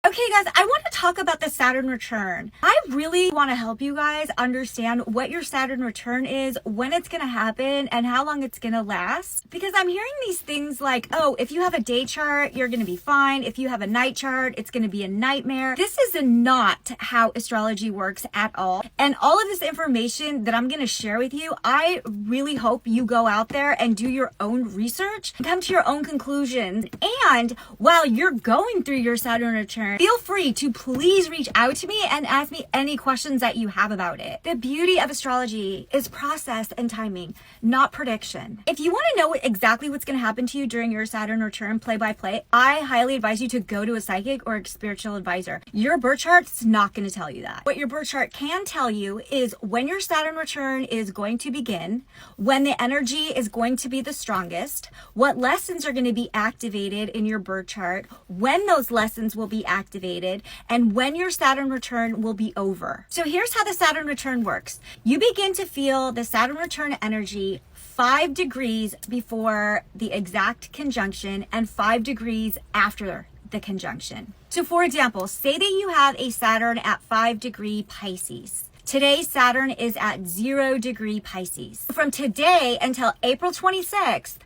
Okay guys, I want to talk about the Saturn return. I really want to help you guys understand what your Saturn return is, when it's going to happen, and how long it's going to last. Because I'm hearing these things like, oh, if you have a day chart, you're going to be fine. If you have a night chart, it's going to be a nightmare. This is not how astrology works at all. And all of this information that I'm going to share with you, I really hope you go out there and do your own research and come to your own conclusions. And while you're going through your Saturn return, feel free to please reach out to me and ask me any questions that you have about it. The beauty of astrology is process and timing, not prediction. If you want to know exactly what's going to happen to you during your Saturn return play by play, I highly advise you to go to a psychic or a spiritual advisor. Your birth chart's not going to tell you that. What your birth chart can tell you is when your Saturn return is going to begin, when the energy is going to be the strongest, what lessons are going to be activated in your birth chart, when those lessons will be activated, and when your Saturn return will be over. So here's how the Saturn return works. You begin to feel the Saturn return energy 5 degrees before the exact conjunction and 5 degrees after the conjunction. So for example, say that you have a Saturn at 5-degree Pisces. Today, Saturn is at 0-degree Pisces. From today until April 26th,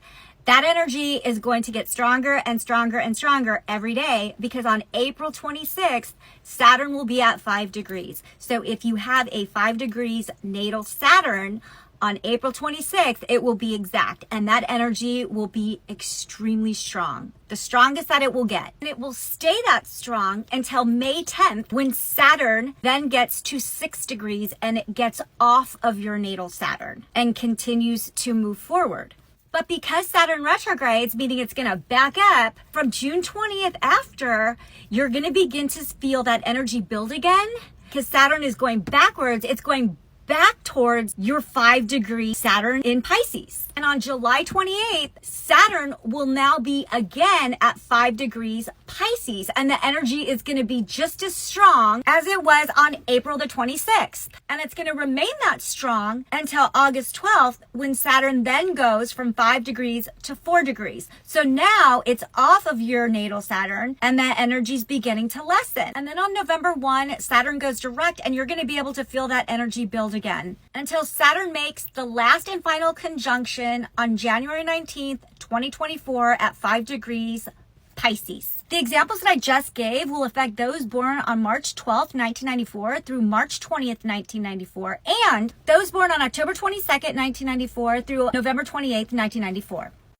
that energy is going to get stronger and stronger and stronger every day, because on April 26th, Saturn will be at 5 degrees. So if you have a 5 degrees natal Saturn, on April 26th, it will be exact, and that energy will be extremely strong, the strongest that it will get. And it will stay that strong until May 10th, when Saturn then gets to 6 degrees and it gets off of your natal Saturn and continues to move forward. But because Saturn retrogrades, meaning it's going to back up, from June 20th after, you're going to begin to feel that energy build again, because Saturn is going backwards. It's going back towards your 5-degree Saturn in Pisces. And on July 28th, Saturn will now be again at 5 degrees Pisces, and the energy is going to be just as strong as it was on April the 26th. And it's going to remain that strong until August 12th, when Saturn then goes from 5 degrees to 4 degrees. So now it's off of your natal Saturn, and that energy is beginning to lessen. And then on November 1, Saturn goes direct, and you're going to be able to feel that energy build again until Saturn makes the last and final conjunction on January 19th, 2024 at 5 degrees Pisces. The examples that I just gave will affect those born on March 12th, 1994 through March 20th, 1994, and those born on October 22nd, 1994 through November 28th, 1994.